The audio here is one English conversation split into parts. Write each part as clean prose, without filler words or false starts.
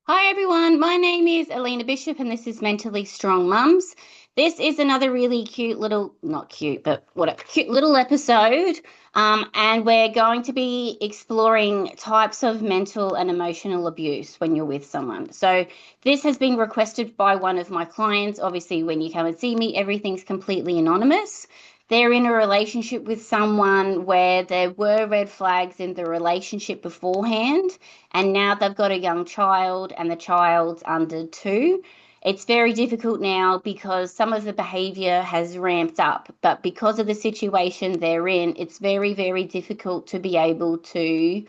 Hi everyone, my name is Alina Bishop and this is Mentally Strong Mums. This is another really cute little, not cute, but what a cute little episode. And we're going to be exploring types of mental and emotional abuse when you're with someone. So this has been requested by one of my clients. Obviously, when you come and see me, everything's completely anonymous. They're in a relationship with someone where there were red flags in the relationship beforehand, and now they've got a young child and the child's under 2. It's very difficult now because some of the behavior has ramped up, but because of the situation they're in, it's very, very difficult to be able to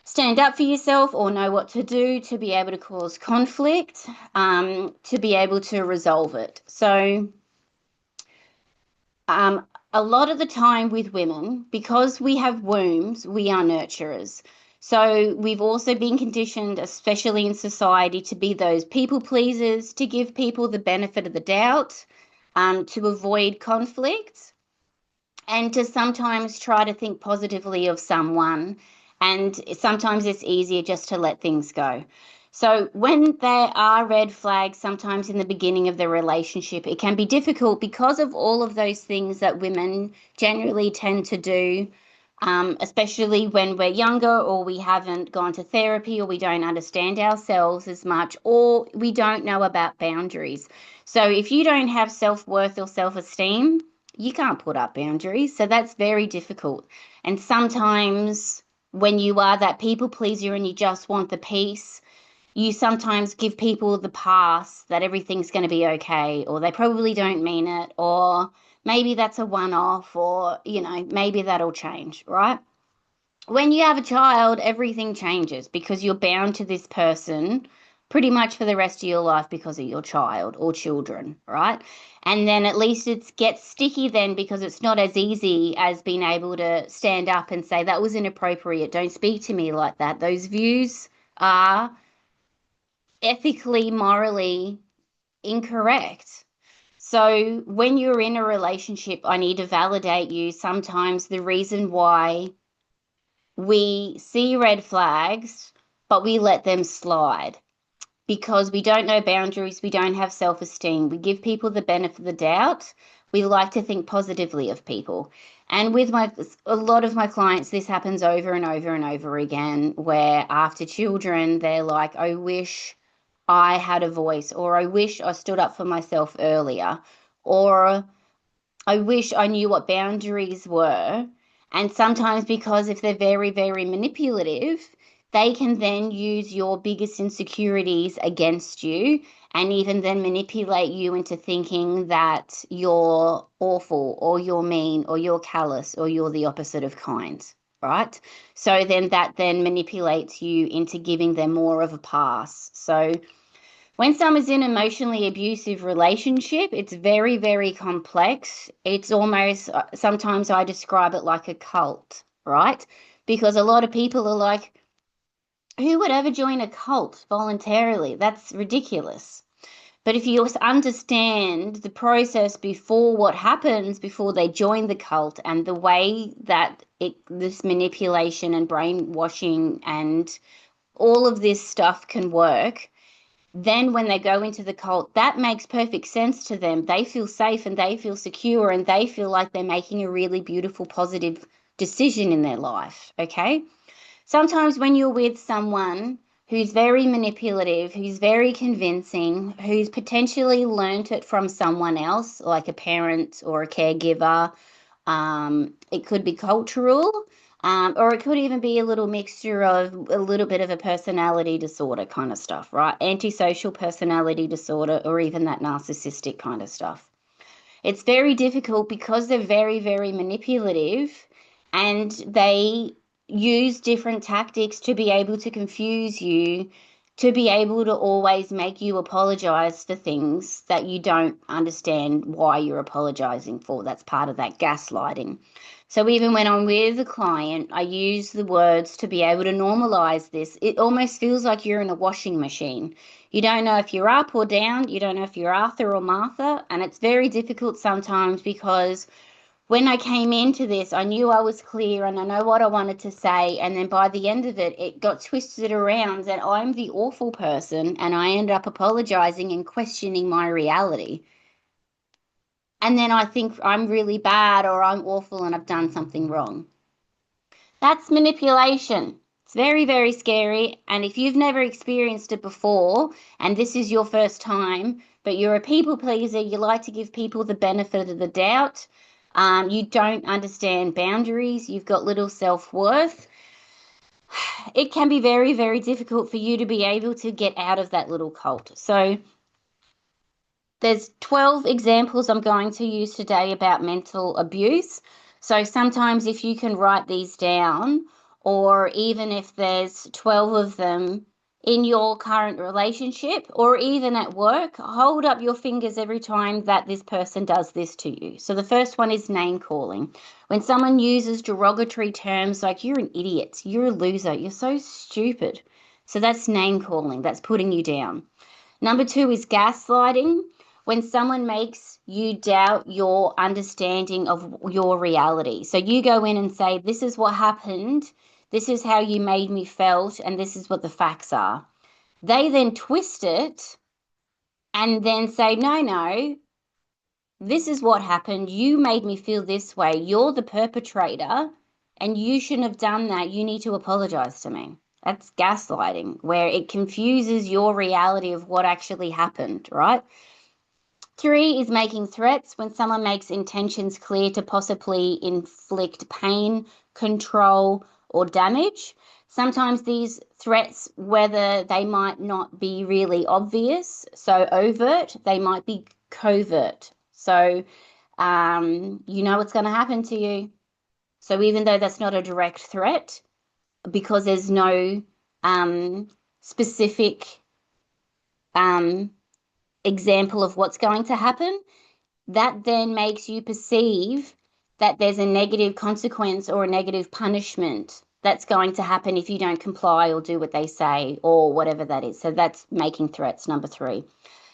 stand up for yourself or know what to do to be able to cause conflict, to be able to resolve it. So, a lot of the time with women, because we have wombs, we are nurturers. So we've also been conditioned, especially in society, to be those people pleasers, to give people the benefit of the doubt, to avoid conflict, and to sometimes try to think positively of someone. And sometimes it's easier just to let things go. So when there are red flags, sometimes in the beginning of the relationship, it can be difficult because of all of those things that women generally tend to do, especially when we're younger or we haven't gone to therapy or we don't understand ourselves as much or we don't know about boundaries. So if you don't have self-worth or self-esteem, you can't put up boundaries. So that's very difficult. And sometimes when you are that people pleaser and you just want the peace, you sometimes give people the pass that everything's going to be okay, or they probably don't mean it, or maybe that's a one off, or, maybe that'll change, right? When you have a child, everything changes because you're bound to this person pretty much for the rest of your life because of your child or children, right? And then at least it gets sticky then because it's not as easy as being able to stand up and say, that was inappropriate. Don't speak to me like that. Those views are ethically, morally incorrect. So when you're in a relationship, I need to validate you. Sometimes the reason why we see red flags, but we let them slide because we don't know boundaries, we don't have self-esteem, we give people the benefit of the doubt, we like to think positively of people. And with a lot of my clients, this happens over and over and over again, where after children, they're like, I wish I had a voice, or I wish I stood up for myself earlier, or I wish I knew what boundaries were. And sometimes, because if they're very, very manipulative, they can then use your biggest insecurities against you and even then manipulate you into thinking that you're awful or you're mean or you're callous or you're the opposite of kind, right? So then that then manipulates you into giving them more of a pass. So when someone's in an emotionally abusive relationship, it's very, very complex. It's almost, sometimes I describe it like a cult, right? Because a lot of people are like, who would ever join a cult voluntarily? That's ridiculous. But if you understand the process before what happens before they join the cult and the way that this manipulation and brainwashing and all of this stuff can work, then when they go into the cult, that makes perfect sense to them. They feel safe and they feel secure and they feel like they're making a really beautiful, positive decision in their life. Okay. Sometimes when you're with someone who's very manipulative, who's very convincing, who's potentially learnt it from someone else, like a parent or a caregiver, it could be cultural, or it could even be a little mixture of a little bit of a personality disorder kind of stuff, right? Antisocial personality disorder, or even that narcissistic kind of stuff. It's very difficult because they're very, very manipulative and they use different tactics to be able to confuse you, to be able to always make you apologize for things that you don't understand why you're apologizing for. That's part of that gaslighting. So even when I'm with a client, I use the words to be able to normalize this. It almost feels like you're in a washing machine. You don't know if you're up or down. You don't know if you're Arthur or Martha. And it's very difficult sometimes because when I came into this, I knew I was clear and I know what I wanted to say. And then by the end of it, it got twisted around and I'm the awful person and I ended up apologizing and questioning my reality. And then I think I'm really bad or I'm awful and I've done something wrong. That's manipulation. It's very, very scary. And if you've never experienced it before and this is your first time, but you're a people pleaser, you like to give people the benefit of the doubt, you don't understand boundaries, you've got little self-worth, it can be very, very difficult for you to be able to get out of that little cult. So there's 12 examples I'm going to use today about mental abuse. So sometimes if you can write these down, or even if there's 12 of them in your current relationship, or even at work, hold up your fingers every time that this person does this to you. So the first one is name calling. When someone uses derogatory terms like you're an idiot, you're a loser, you're so stupid. So that's name calling, that's putting you down. Number two is gaslighting. When someone makes you doubt your understanding of your reality. So you go in and say, this is what happened, this is how you made me felt, and this is what the facts are. They then twist it and then say, no, this is what happened. You made me feel this way. You're the perpetrator and you shouldn't have done that. You need to apologize to me. That's gaslighting, where it confuses your reality of what actually happened, right? Three is making threats. When someone makes intentions clear to possibly inflict pain, control, or damage. Sometimes these threats, whether they might not be really obvious, so overt, they might be covert. So you know what's going to happen to you. So even though that's not a direct threat, because there's no specific example of what's going to happen, that then makes you perceive that there's a negative consequence or a negative punishment that's going to happen if you don't comply or do what they say or whatever that is. So that's making threats, number three.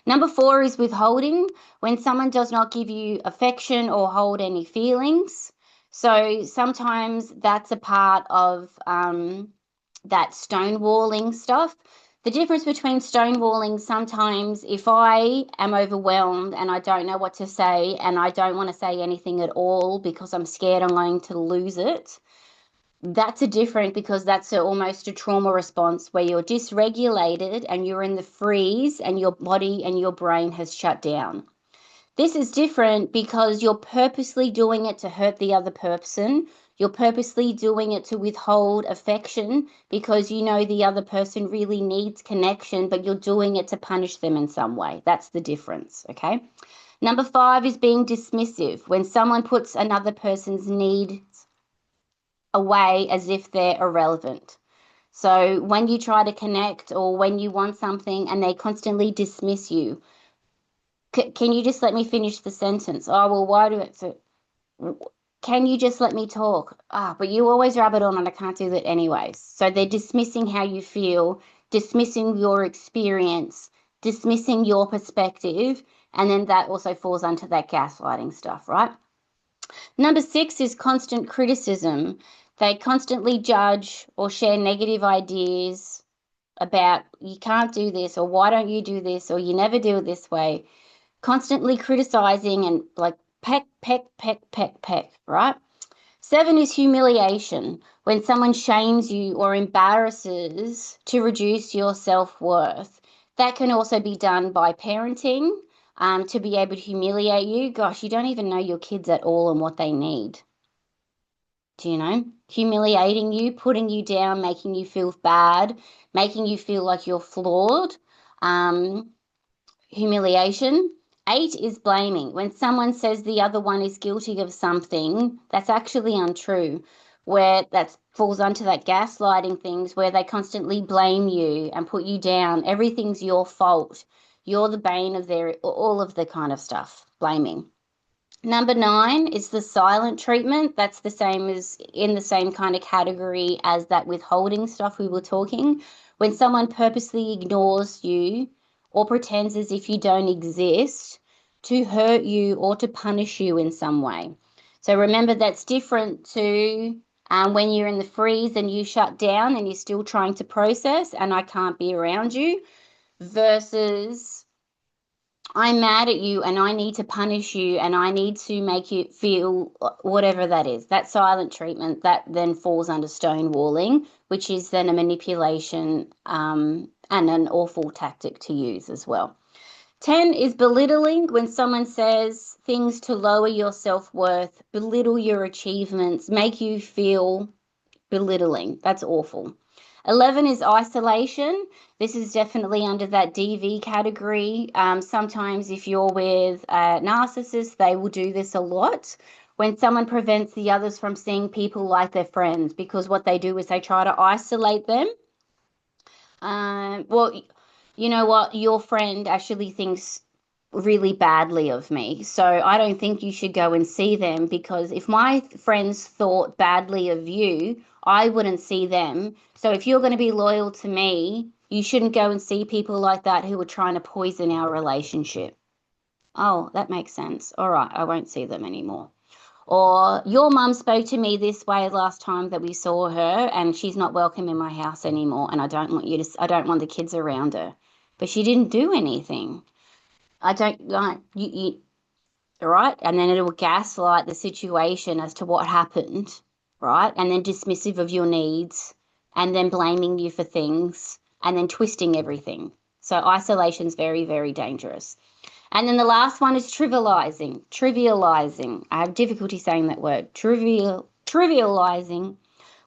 Number four is withholding. When someone does not give you affection or hold any feelings. So sometimes that's a part of that stonewalling stuff. The difference between stonewalling, sometimes if I am overwhelmed and I don't know what to say and I don't want to say anything at all because I'm scared I'm going to lose it, that's a different, because that's almost a trauma response where you're dysregulated and you're in the freeze and your body and your brain has shut down. This is different because you're purposely doing it to hurt the other person. You're purposely doing it to withhold affection because you know the other person really needs connection, but you're doing it to punish them in some way. That's the difference, okay? Number five is being dismissive. When someone puts another person's needs away as if they're irrelevant. So when you try to connect or when you want something and they constantly dismiss you, can you just let me finish the sentence? Oh, well, why do it? So, can you just let me talk? But you always rub it on and I can't do that anyways. So they're dismissing how you feel, dismissing your experience, dismissing your perspective, and then that also falls under that gaslighting stuff, right? Number six is constant criticism. They constantly judge or share negative ideas about you can't do this or why don't you do this or you never do it this way. Constantly criticizing and like peck, right? Seven is humiliation. When someone shames you or embarrasses to reduce your self-worth. That can also be done by parenting, to be able to humiliate you. Gosh, you don't even know your kids at all and what they need. Do you know? Humiliating you, putting you down, making you feel bad, making you feel like you're flawed. Humiliation. Eight is blaming. When someone says the other one is guilty of something, that's actually untrue, where that falls onto that gaslighting things where they constantly blame you and put you down. Everything's your fault. You're the bane of their, all of the kind of stuff, blaming. Number nine is the silent treatment. That's the same as in the same kind of category as that withholding stuff we were talking. When someone purposely ignores you or pretends as if you don't exist to hurt you or to punish you in some way. So remember, that's different to when you're in the freeze and you shut down and you're still trying to process and I can't be around you, versus I'm mad at you and I need to punish you and I need to make you feel whatever that is. That silent treatment that then falls under stonewalling, which is then a manipulation and an awful tactic to use as well. 10 is belittling, when someone says things to lower your self-worth, belittle your achievements, make you feel belittling. That's awful. 11 is isolation. This is definitely under that DV category. Sometimes if you're with a narcissist, they will do this a lot. When someone prevents the others from seeing people like their friends, because what they do is they try to isolate them. Well, you know what? Your friend actually thinks really badly of me. So I don't think you should go and see them, because if my friends thought badly of you, I wouldn't see them. So if you're going to be loyal to me, you shouldn't go and see people like that who are trying to poison our relationship. Oh, that makes sense. All right, I won't see them anymore. Or your mum spoke to me this way last time that we saw her and she's not welcome in my house anymore and I don't want the kids around her. But she didn't do anything. I don't like you, right? And then it will gaslight the situation as to what happened, right? And then dismissive of your needs and then blaming you for things and then twisting everything. So isolation is very, very dangerous. And then the last one is trivializing. Trivializing. I have difficulty saying that word. Trivializing.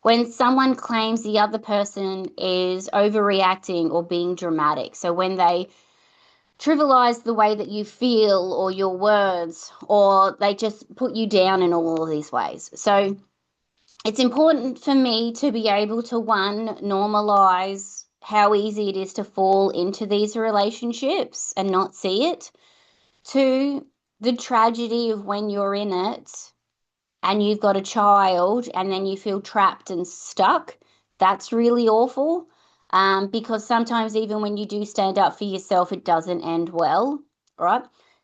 When someone claims the other person is overreacting or being dramatic. So when they trivialize the way that you feel or your words, or they just put you down in all of these ways. So it's important for me to be able to, one, normalize how easy it is to fall into these relationships and not see it. Two, the tragedy of when you're in it and you've got a child and then you feel trapped and stuck. That's really awful, because sometimes even when you do stand up for yourself, it doesn't end well, right?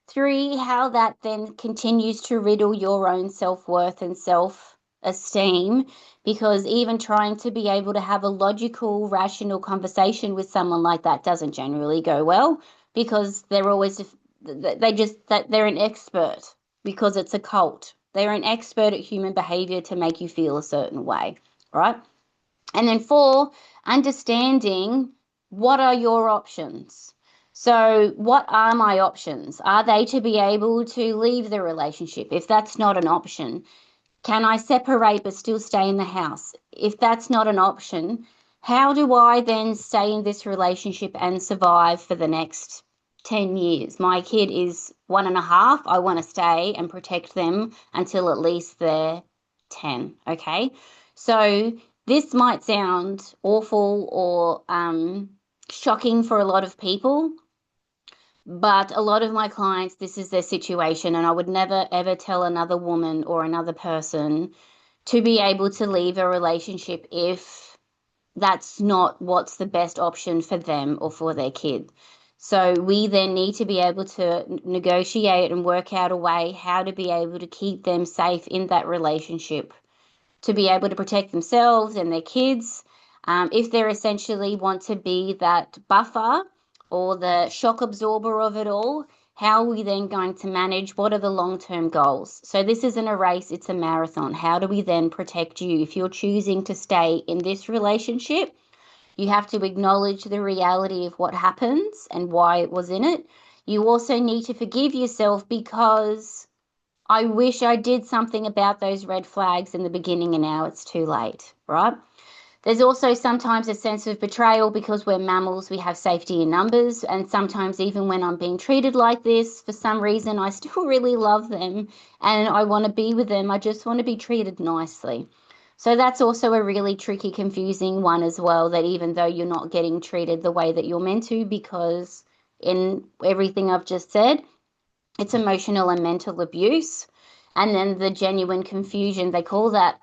Three, how that then continues to riddle your own self-worth and self-esteem, because even trying to be able to have a logical, rational conversation with someone like that doesn't generally go well, because they're always, they're an expert, because it's a cult. They're an expert at human behavior to make you feel a certain way, right? And then four, understanding what are your options. So what are my options? Are they to be able to leave the relationship? If that's not an option, can I separate but still stay in the house? If that's not an option, how do I then stay in this relationship and survive for the next 10 years? My kid is 1.5. I want to stay and protect them until at least they're 10. Okay. So this might sound awful or shocking for a lot of people, but a lot of my clients, this is their situation, and I would never ever tell another woman or another person to be able to leave a relationship if that's not what's the best option for them or for their kid. So we then need to be able to negotiate and work out a way how to be able to keep them safe in that relationship, to be able to protect themselves and their kids. If they essentially want to be that buffer or the shock absorber of it all, how are we then going to manage? What are the long-term goals? So this isn't a race, it's a marathon. How do we then protect you? If you're choosing to stay in this relationship, you have to acknowledge the reality of what happens and why it was in it. You also need to forgive yourself, because I wish I did something about those red flags in the beginning and now it's too late, right? There's also sometimes a sense of betrayal, because we're mammals, we have safety in numbers. And sometimes even when I'm being treated like this, for some reason, I still really love them and I want to be with them. I just want to be treated nicely. So that's also a really tricky, confusing one as well, that even though you're not getting treated the way that you're meant to, because in everything I've just said, it's emotional and mental abuse. And then the genuine confusion, they call that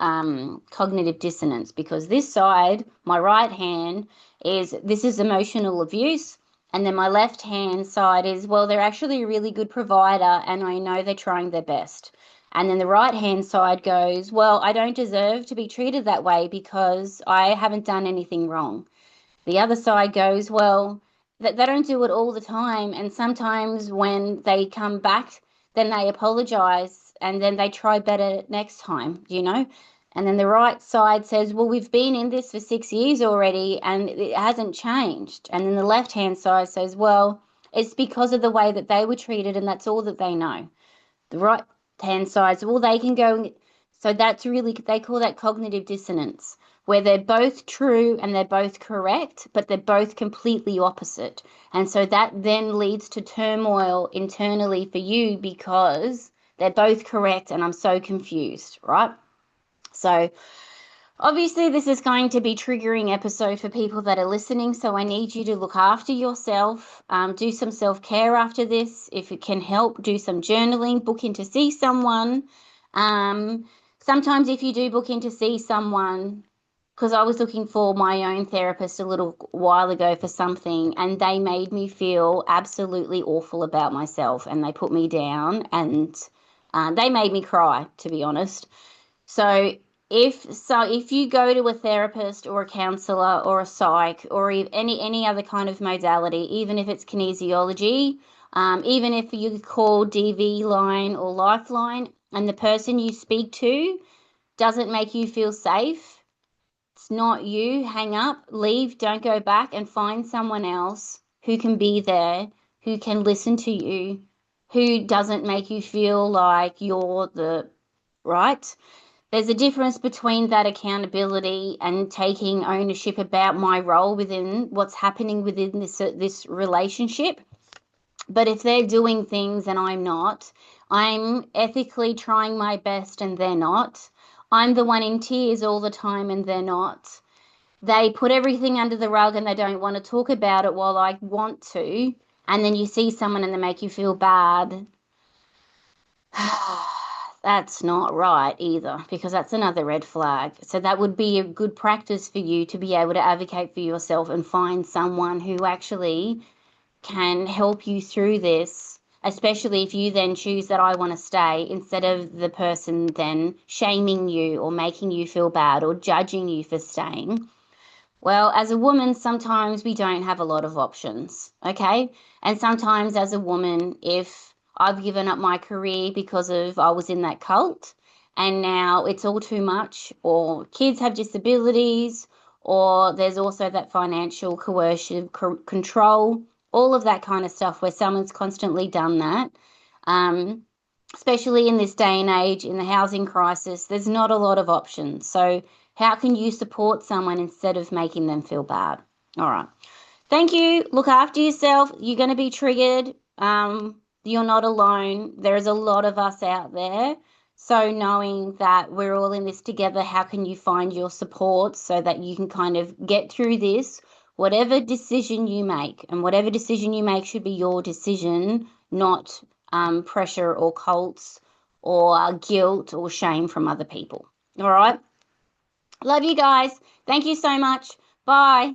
cognitive dissonance, because this side, my right hand, this is emotional abuse. And then my left hand side is, well, they're actually a really good provider and I know they're trying their best. And then the right-hand side goes, well, I don't deserve to be treated that way because I haven't done anything wrong. The other side goes, well, they don't do it all the time. And sometimes when they come back, then they apologize and then they try better next time, you know? And then the right side says, well, we've been in this for 6 years already and it hasn't changed. And then the left-hand side says, well, it's because of the way that they were treated and that's all that they know. The right hand side, so well, they can go. So that's really, they call that cognitive dissonance, where they're both true and they're both correct, but they're both completely opposite. And so that then leads to turmoil internally for you because they're both correct and I'm so confused, right? So obviously, this is going to be triggering episode for people that are listening, so I need you to look after yourself, do some self-care after this. If it can help, do some journaling, book in to see someone. Sometimes if you do book in to see someone, because I was looking for my own therapist a little while ago for something, and they made me feel absolutely awful about myself, and they put me down, and they made me cry, to be honest. So if you go to a therapist or a counselor or a psych or any other kind of modality, even if it's kinesiology, even if you call DV line or Lifeline and the person you speak to doesn't make you feel safe, it's not you, hang up, leave, don't go back, and find someone else who can be there, who can listen to you, who doesn't make you feel like you're the right. There's a difference between that accountability and taking ownership about my role within what's happening within this relationship. But if they're doing things and I'm not, I'm ethically trying my best and they're not. I'm the one in tears all the time and they're not. They put everything under the rug and they don't want to talk about it while I want to. And then you see someone and they make you feel bad. That's not right either, because that's another red flag. So that would be a good practice for you to be able to advocate for yourself and find someone who actually can help you through this, especially if you then choose that I want to stay instead of the person then shaming you or making you feel bad or judging you for staying. Well, as a woman, sometimes we don't have a lot of options, okay? And sometimes as a woman, if I've given up my career because of I was in that cult and now it's all too much, or kids have disabilities, or there's also that financial coercive control, all of that kind of stuff where someone's constantly done that. Especially in this day and age, in the housing crisis, there's not a lot of options. So how can you support someone instead of making them feel bad? All right. Thank you. Look after yourself. You're going to be triggered. You're not alone. There's a lot of us out there. So knowing that we're all in this together, how can you find your support so that you can kind of get through this? Whatever decision you make, and whatever decision you make should be your decision, not pressure or cults or guilt or shame from other people. All right. Love you guys. Thank you so much. Bye.